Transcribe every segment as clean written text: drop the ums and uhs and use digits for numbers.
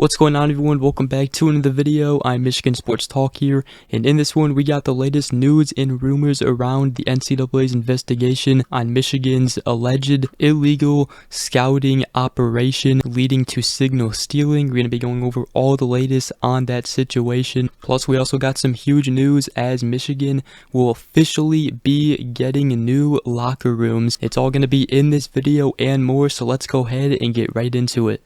What's going on, everyone? Welcome back to another video. I'm Michigan Sports Talk here, and in this one we got the latest news and rumors around the NCAA's investigation on Michigan's alleged illegal scouting operation leading to signal stealing. We're going to be going over all the latest on that situation. Plus, we also got some huge news as Michigan will officially be getting new locker rooms. It's all going to be in this video and more, so let's go ahead and get right into it.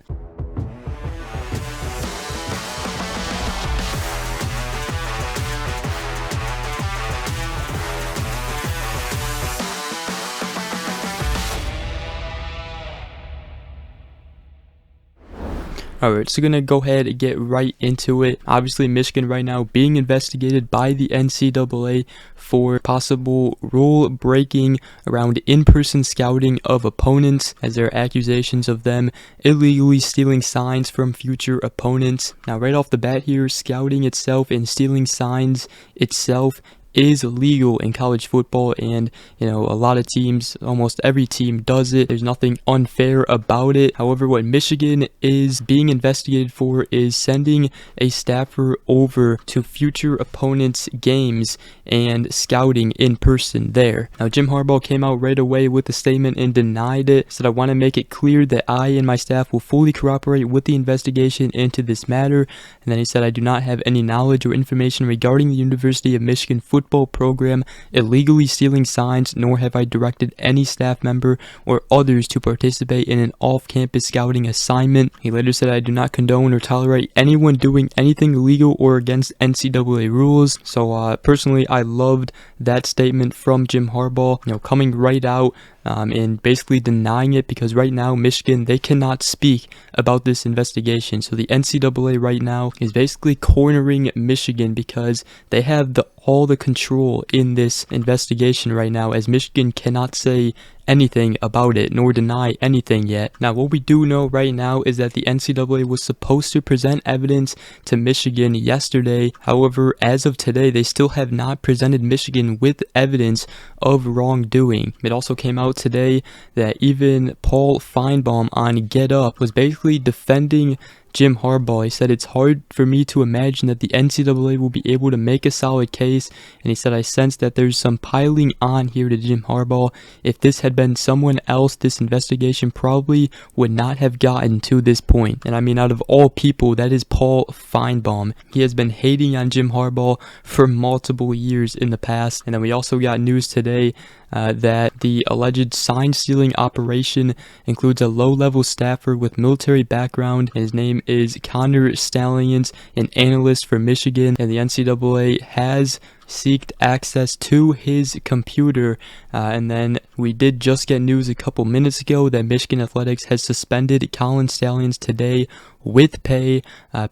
Alright, so gonna go ahead and get right into it. Obviously, Michigan right now being investigated by the NCAA for possible rule breaking around in-person scouting of opponents, as there are accusations of them illegally stealing signs from future opponents. Now, right off the bat here, scouting itself and stealing signs itself is legal in college football, and a lot of teams, almost every team does it. There's nothing unfair about it. However, what Michigan is being investigated for is sending a staffer over to future opponents' games and scouting in person there. Now, Jim Harbaugh came out right away with a statement and denied it. Said, "I want to make it clear that I and my staff will fully cooperate with the investigation into this matter." And then he said, "I do not have any knowledge or information regarding the University of Michigan football program illegally stealing signs, nor have I directed any staff member or others to participate in an off-campus scouting assignment." He later said, "I do not condone or tolerate anyone doing anything illegal or against NCAA rules." So personally, I loved that statement from Jim Harbaugh, coming right out and basically denying it, because right now Michigan, they cannot speak about this investigation. So the NCAA right now is basically cornering Michigan because they have all the control in this investigation right now, as Michigan cannot say anything about it nor deny anything yet. Now, what we do know right now is that the NCAA was supposed to present evidence to Michigan yesterday. However, as of today, they still have not presented Michigan with evidence of wrongdoing. It also came out today that even Paul Finebaum on Get Up was basically defending Jim Harbaugh. He said, "It's hard for me to imagine that the NCAA will be able to make a solid case." And he said, "I sense that there's some piling on here to Jim Harbaugh. If this had been someone else, this investigation probably would not have gotten to this point." And I mean, out of all people, that is Paul Finebaum. He has been hating on Jim Harbaugh for multiple years in the past. And then we also got news today that the alleged sign stealing operation includes a low-level staffer with military background. His name is Connor Stallions, an analyst for Michigan, and the NCAA has sought access to his computer. And then we did just get news a couple minutes ago that Michigan Athletics has suspended Colin Stallions today with pay,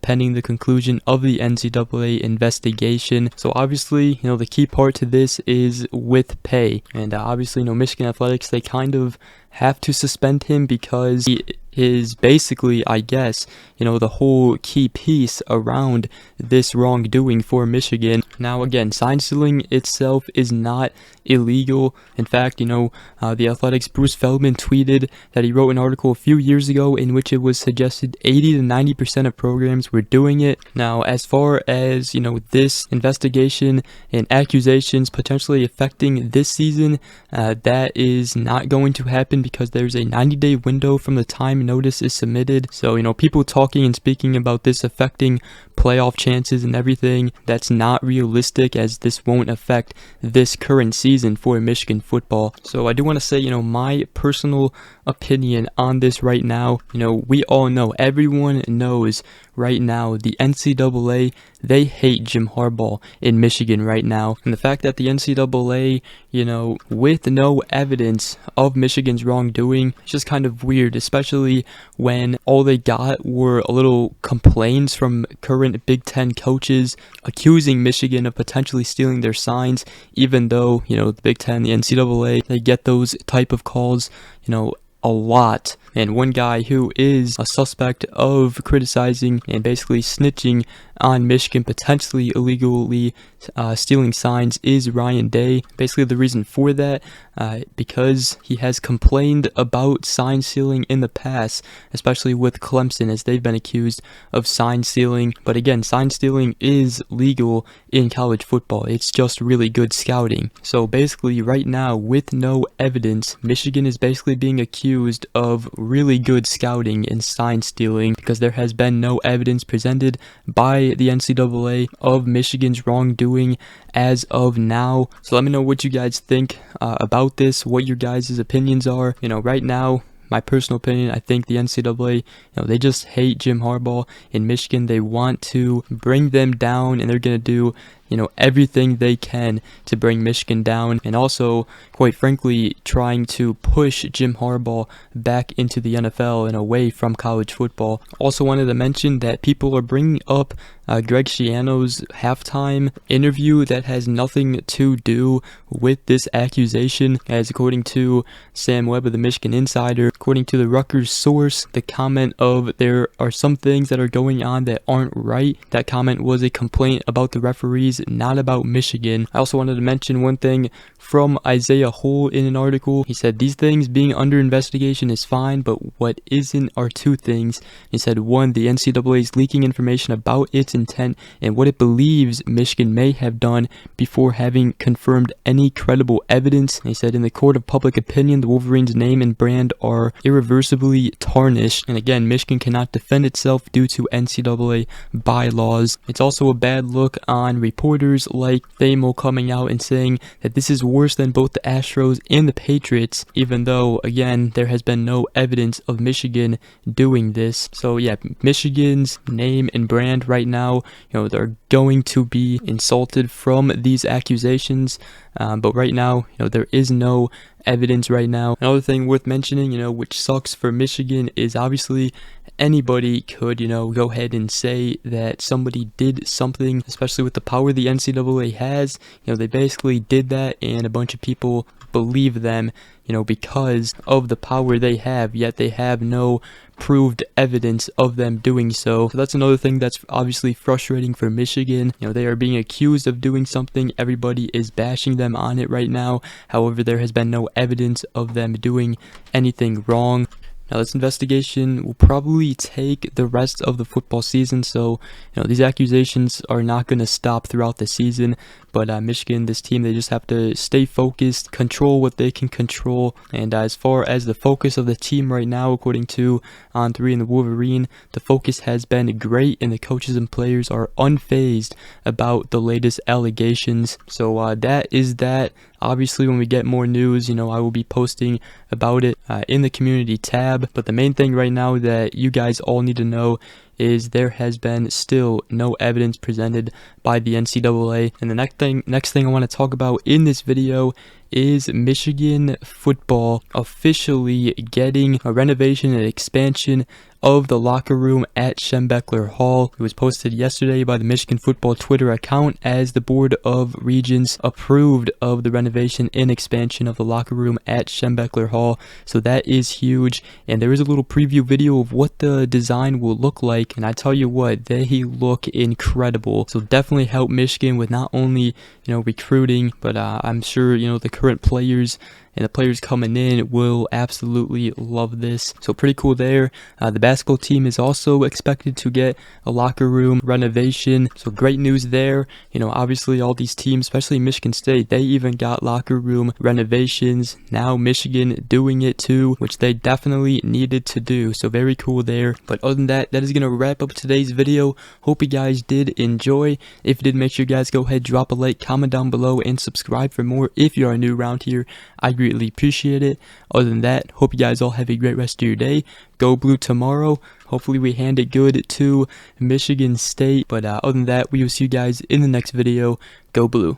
pending the conclusion of the NCAA investigation. So obviously, the key part to this is with pay. And obviously, Michigan Athletics, they kind of have to suspend him because he is basically, I guess, the whole key piece around this wrongdoing for Michigan. Now, again, sign stealing itself is not illegal. In fact, the Athletics' Bruce Feldman tweeted that he wrote an article a few years ago in which it was suggested 80 to 90% of programs were doing it. Now, as far as, this investigation and accusations potentially affecting this season, that is not going to happen because there's a 90-day window from the time notice is submitted. So, people talking and speaking about this affecting playoff chances and everything, that's not realistic, as this won't affect this current season for Michigan football. So I do want to say, my personal opinion on this right now, we all know, everyone knows right now, the NCAA, they hate Jim Harbaugh in Michigan right now. And the fact that the NCAA, with no evidence of Michigan's wrongdoing, it's just kind of weird, especially when all they got were a little complaints from current Big Ten coaches accusing Michigan of potentially stealing their signs, even though, the Big Ten, the NCAA, they get those type of calls, a lot. And one guy who is a suspect of criticizing and basically snitching on Michigan potentially illegally stealing signs is Ryan Day. Basically, the reason for that because he has complained about sign stealing in the past, especially with Clemson, as they've been accused of sign stealing. But again, sign stealing is legal in college football. It's just really good scouting. So basically right now, with no evidence, Michigan is basically being accused of really good scouting and sign stealing because there has been no evidence presented by the NCAA of Michigan's wrongdoing as of now. So let me know what you guys think about this, what your guys' opinions are. Right now, my personal opinion, I think the NCAA, they just hate Jim Harbaugh in Michigan. They want to bring them down, and they're going to do everything they can to bring Michigan down, and also, quite frankly, trying to push Jim Harbaugh back into the NFL and away from college football. Also wanted to mention that people are bringing up Greg Schiano's halftime interview that has nothing to do with this accusation, as according to Sam Webb of the Michigan Insider, according to the Rutgers source, the comment of there are some things that are going on that aren't right, that comment was a complaint about the referees, not about Michigan. I also wanted to mention one thing from Isaiah Hull in an article. He said these things being under investigation is fine, but what isn't are two things. He said, one, the NCAA is leaking information about its intent and what it believes Michigan may have done before having confirmed any credible evidence. And he said, in the court of public opinion, the Wolverines' name and brand are irreversibly tarnished, and again, Michigan cannot defend itself due to NCAA bylaws. It's also a bad look on reporters like Thamo coming out and saying that this is worse than both the Astros and the Patriots, even though, again, there has been no evidence of Michigan doing this. So yeah, Michigan's name and brand right now, they're going to be insulted from these accusations, but right now, there is no evidence right now. Another thing worth mentioning, which sucks for Michigan, is obviously anybody could, go ahead and say that somebody did something, especially with the power the NCAA has. They basically did that, and a bunch of people believe them, because of the power they have, yet they have no proved evidence of them doing so. So that's another thing that's obviously frustrating for Michigan. They are being accused of doing something. Everybody is bashing them on it right now. However, there has been no evidence of them doing anything wrong. Now, this investigation will probably take the rest of the football season, so these accusations are not going to stop throughout the season. But Michigan, this team, they just have to stay focused, control what they can control. And as far as the focus of the team right now, according to On3 and the Wolverine, the focus has been great, and the coaches and players are unfazed about the latest allegations. So that is that. Obviously, when we get more news, I will be posting about it in the community tab. But the main thing right now that you guys all need to know is there has been still no evidence presented by the NCAA. And the next thing I want to talk about in this video is Michigan football officially getting a renovation and expansion of the locker room at Schembechler Hall. It was posted yesterday by the Michigan football Twitter account as the Board of Regents approved of the renovation and expansion of the locker room at Schembechler Hall. So that is huge, and there is a little preview video of what the design will look like, and I tell you what, they look incredible. So definitely help Michigan with not only recruiting, but I'm sure the current players and the players coming in will absolutely love this. So pretty cool there. The basketball team is also expected to get a locker room renovation. So great news there. Obviously all these teams, especially Michigan State, they even got locker room renovations. Now Michigan doing it too, which they definitely needed to do. So very cool there. But other than that, that is going to wrap up today's video. Hope you guys did enjoy. If you did, make sure you guys go ahead, drop a like, comment down below, and subscribe for more if you are new around here. I greatly appreciate it. Other than that, hope you guys all have a great rest of your day. Go Blue tomorrow. Hopefully we hand it good to Michigan State. But other than that, we will see you guys in the next video. Go Blue.